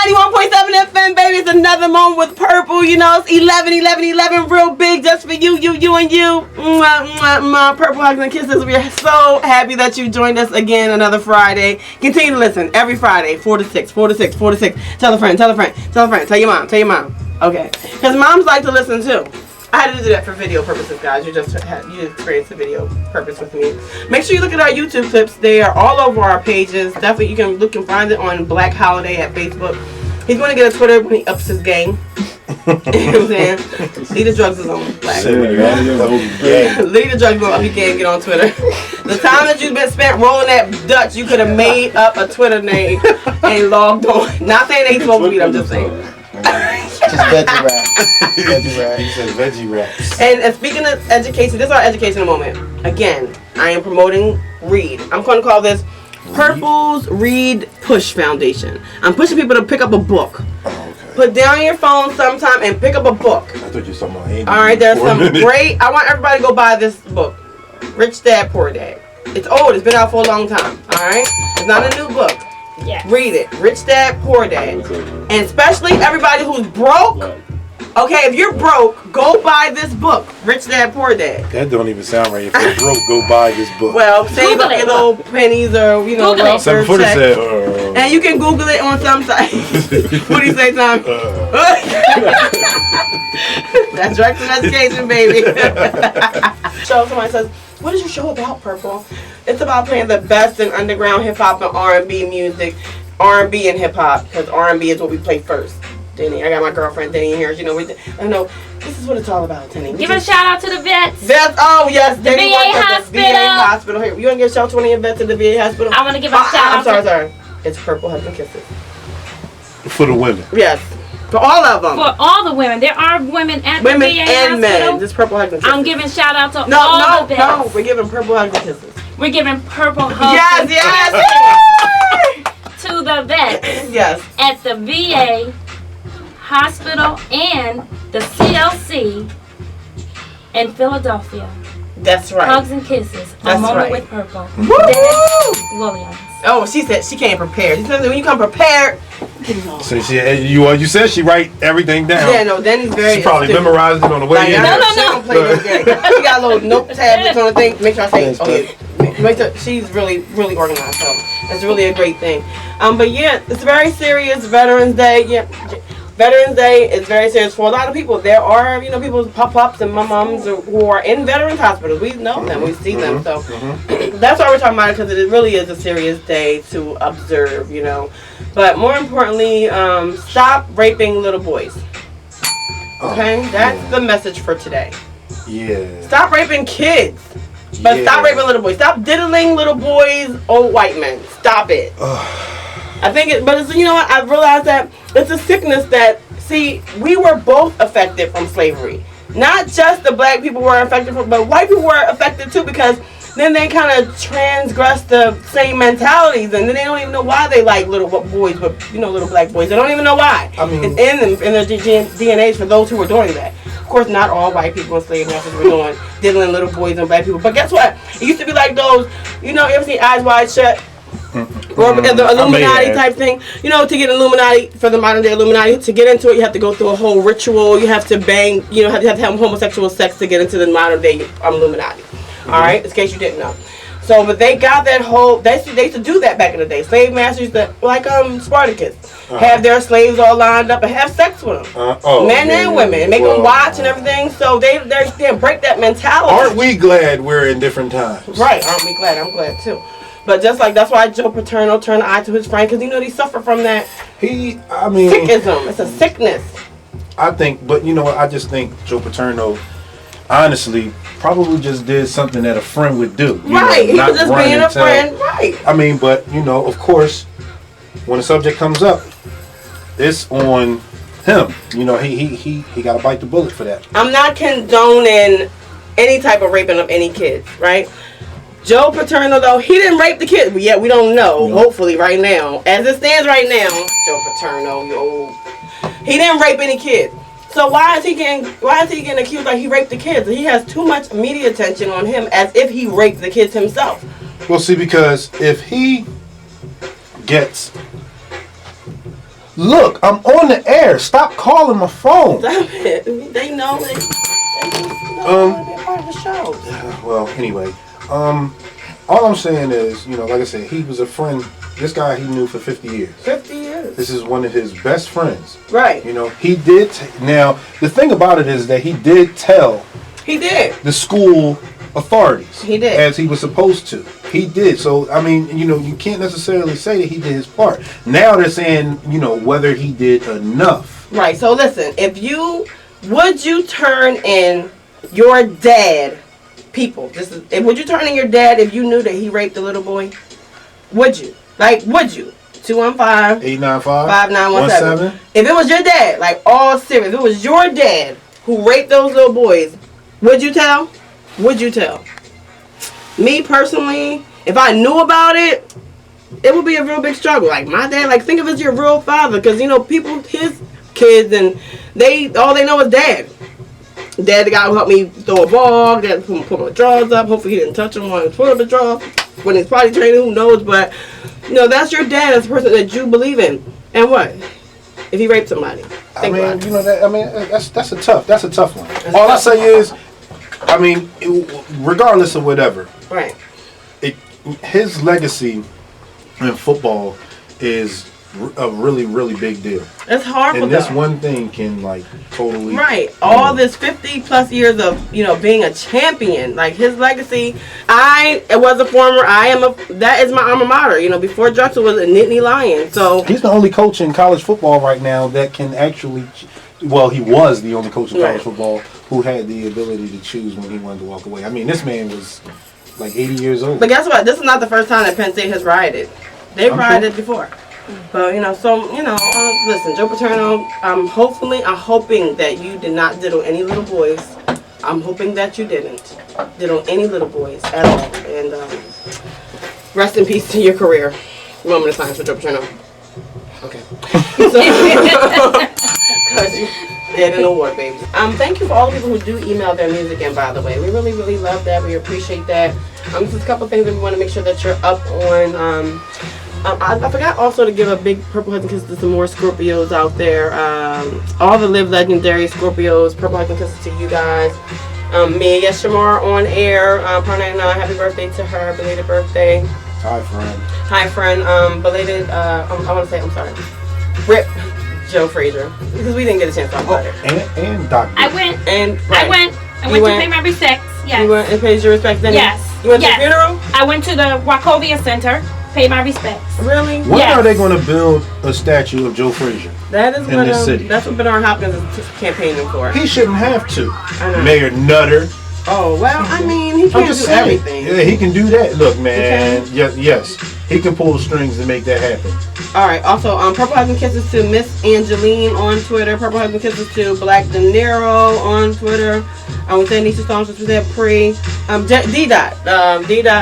91.7 FM, baby. It's another moment with Purple. You know, it's 11 real big just for you, and you. My Purple hugs and kisses. We are so happy that you joined us again another Friday. Continue to listen every Friday, 4 to 6. Tell a friend. Tell your mom. Okay. Because moms like to listen too. I had to do that for video purposes, guys. You experienced the video purpose with me. Make sure you look at our YouTube clips. They are all over our pages. Definitely, you can look and find it on Black Holiday at Facebook. He's going to get a Twitter when he ups his game. You know what I'm saying? Leave the drugs alone, Black. Leave the drugs alone. If you can't get on Twitter. The time that you've been spent rolling that Dutch, you could have made up a Twitter name and logged on. Not saying they smoke weed. I'm just saying. Just veggie wraps. He said veggie wraps. And speaking of education, this is our educational moment. Again, I am promoting READ. I'm going to call this Purple's Read Push Foundation. I'm pushing people to pick up a book. Oh, okay. Put down your phone sometime and pick up a book. I thought you were talking about Andy. Alright, there's some great... I want everybody to go buy this book. Rich Dad, Poor Dad. It's old. It's been out for a long time. Alright? It's not a new book. Yes. Read it. Rich Dad, Poor Dad. And especially everybody who's broke. Okay, if you're broke, go buy this book. Rich Dad, Poor Dad. That don't even sound right. If you're broke, go buy this book. Well, save up your little pennies or, welfare check. And you can Google it on some site. What do you say, Tom? That's direct to education, baby. So somebody says, what is your show about, Purple? It's about playing the best in underground hip-hop and R&B music. R&B and hip-hop, because R&B is what we play first. Denny, I got my girlfriend Denny in here. I know this is what it's all about, Denny. Give a shout out to the vets. Vets, oh yes, The Denny VA hospital. The VA hospital. Here, you want to give a shout out to one of your vets at the VA hospital? I want to give a shout out. I'm sorry. It's Purple Hugs and Kisses. For the women. Yes. For all of them. For all the women. There are women at the VA and hospital. Men. This Purple Hugs and Kisses. I'm giving shout out to all the vets. No, we're giving Purple Hugs and Kisses. We're giving Purple Hugs to the vets. Yes. At the VA hospital and the CLC in Philadelphia. That's right. Hugs and kisses. That's a moment right. with Purple. Woo! Dennis Williams. Oh, she said she came prepared. She said when you come prepared. So you said she write everything down. Yeah, no, Denny's very. She probably memorized it on the way in. No. She don't play no game. She got a little note tablets on the thing. Make sure I say. Make sure she's really organized. So it's really a great thing. But yeah, it's very serious. Veterans Day. Yeah. Veterans Day is very serious for a lot of people. There are, people pop-ups and moms who are in veterans hospitals. We know them. We see them. So that's why we're talking about it, because it really is a serious day to observe, But more importantly, stop raping little boys. Okay? That's the message for today. Yeah. Stop raping kids. But stop raping little boys. Stop diddling little boys, old white men. Stop it. I think but it's, what? I've realized that it's a sickness that, we were both affected from slavery. Not just the black people were affected from, but white people were affected too, because then they kind of transgress the same mentalities, and then they don't even know why they like little boys, but little black boys. They don't even know why. I mean, it's in them, in their DNAs for those who were doing that. Of course, not all white people in slave masters were doing diddling little boys and black people. But guess what? It used to be like those. You ever seen Eyes Wide Shut? Or the Illuminati type thing. To get Illuminati, for the modern day Illuminati, to get into it, you have to go through a whole ritual. You have to bang, you have to have homosexual sex to get into the modern day Illuminati. Alright? In case you didn't know. So, but they got that whole, they used to do that back in the day. Slave masters, like Spartacus, have their slaves all lined up and have sex with them. Men and women. Make them watch and everything. So they break that mentality. Aren't we glad we're in different times? Right. Aren't we glad? I'm glad too. But just like, that's why Joe Paterno turned the eye to his friend, because they suffer from that sickism. It's a sickness. I think, but I just think Joe Paterno, honestly, probably just did something that a friend would do. Right, he was just being a friend, right. I mean, but, of course, when the subject comes up, it's on him. He got to bite the bullet for that. I'm not condoning any type of raping of any kids, right? Joe Paterno, though, he didn't rape the kid. But yet we don't know. No. Hopefully, right now, as it stands right now, Joe Paterno, he didn't rape any kids. So why is he getting accused like he raped the kids? He has too much media attention on him, as if he raped the kids himself. Well, see, because if he gets Look, I'm on the air. Stop calling my phone. Stop it. They know they want to be a part of the show. Well, anyway, all I'm saying is, you know, like I said, he was a friend. This guy he knew for 50 years. 50 years. This is one of his best friends. Right. You know, he did. Now, the thing about it is that he did tell He did. the school authorities. He did. As he was supposed to. He did. So, I mean, you know, you can't necessarily say that he did his part. Now they're saying, you know, whether he did enough. Right. So listen, would you turn in your dad, people? Would you turn in your dad if you knew that he raped a little boy? Would you? Like, would you? 215-895-5917. If it was your dad, like all serious, if it was your dad who raped those little boys, would you tell? Would you tell? Me personally, if I knew about it, it would be a real big struggle. Like my dad, like think of it as your real father, because you know people, his kids, and all they know is dad. Dad, the guy who helped me throw a ball, dad who put my drawers up. Hopefully he didn't touch them when he put up the drawers. When he's potty training, who knows? But you know that's your dad. That's the person that you believe in. And what if he raped somebody? You know that's a tough one. All I say is, I mean, regardless of whatever, right? His legacy in football is a really, really big deal. It's horrible. And this one thing can like totally all this 50 plus years of being a champion, like his legacy. I was a former. That is my alma mater. Before Drexel was a Nittany Lion. So he's the only coach in college football right now that can actually. Well, he was the only coach in college football who had the ability to choose when he wanted to walk away. I mean, this man was like 80 years old. But guess what? This is not the first time that Penn State has rioted. They've rioted before. But listen, Joe Paterno, I'm hoping that you did not diddle any little boys. I'm hoping that you didn't diddle any little boys at all. And rest in peace to your career. Moment of silence for Joe Paterno. Okay. Because you dead in the water, baby. Thank you for all the people who do email their music in, by the way. We really, really love that. We appreciate that. Just a couple things that we want to make sure that you're up on. I forgot also to give a big purple hugs and kisses to some more Scorpios out there. All the Live Legendary Scorpios, purple hugs and kisses to you guys. Me, yes, Shamar on air. Pronouns, happy birthday to her, belated birthday. Hi, friend. Belated. I want to say, I'm sorry. Rip Joe Frazier, because we didn't get a chance to talk about it. And Dr. I went to pay my respects. Yes. You went and paid your respects. Then yes. You went to the funeral. I went to the Wachovia Center. Pay my respects. Really? When are they going to build a statue of Joe Frazier? That is in this city. That's what Bernard Hopkins is campaigning for. He shouldn't have to. I know. Mayor Nutter. Oh well, I mean, he can't do everything. Yeah, he can do that. Look, man. Yes, he can pull the strings to make that happen. All right. Also, purple hugs and kisses to Miss Angeline on Twitter. Purple hugs and kisses to Black De Niro on Twitter. We say Nisha Stones, we said pre. D Dot.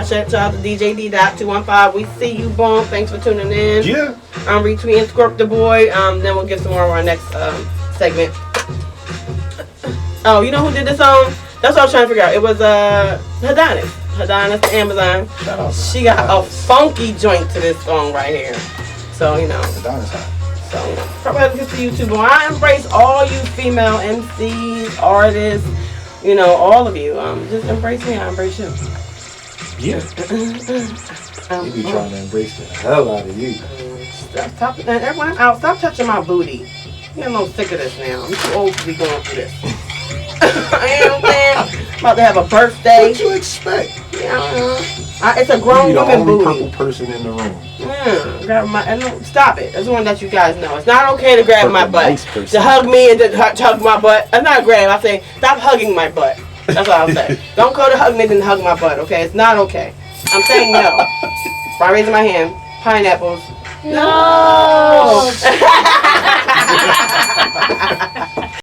Shout out to DJ D Dot 215. We see you, Boom. Thanks for tuning in. Yeah. Retweeting Scorp the Boy. Then we'll give some more of our next segment. Oh, you know who did this song? That's what I was trying to figure out. It was Hadonis. Hadonis to Amazon. Shout out. She got a funky joint to this song right here. So, Hadonis hot. So, probably good to YouTube. Well, I embrace all you female MCs, artists, all of you. Just embrace me. I embrace you. Yeah. You be trying to embrace the hell out of you. Stop, everyone out. Stop touching my booty. I'm a little sick of this now. I'm too old to be going through this. You know what I'm saying? About to have a birthday. What you expect? Yeah, it's a grown woman booty. You're the only purple person in the room. Stop it. That's one that you guys know. It's not okay to grab my butt. Nice person. To hug me and to hug my butt. That's not grab. I say, stop hugging my butt. That's what I'll say. Don't go to hug me then hug my butt, okay? It's not okay. I'm saying no. By raising my hand. Pineapples. No.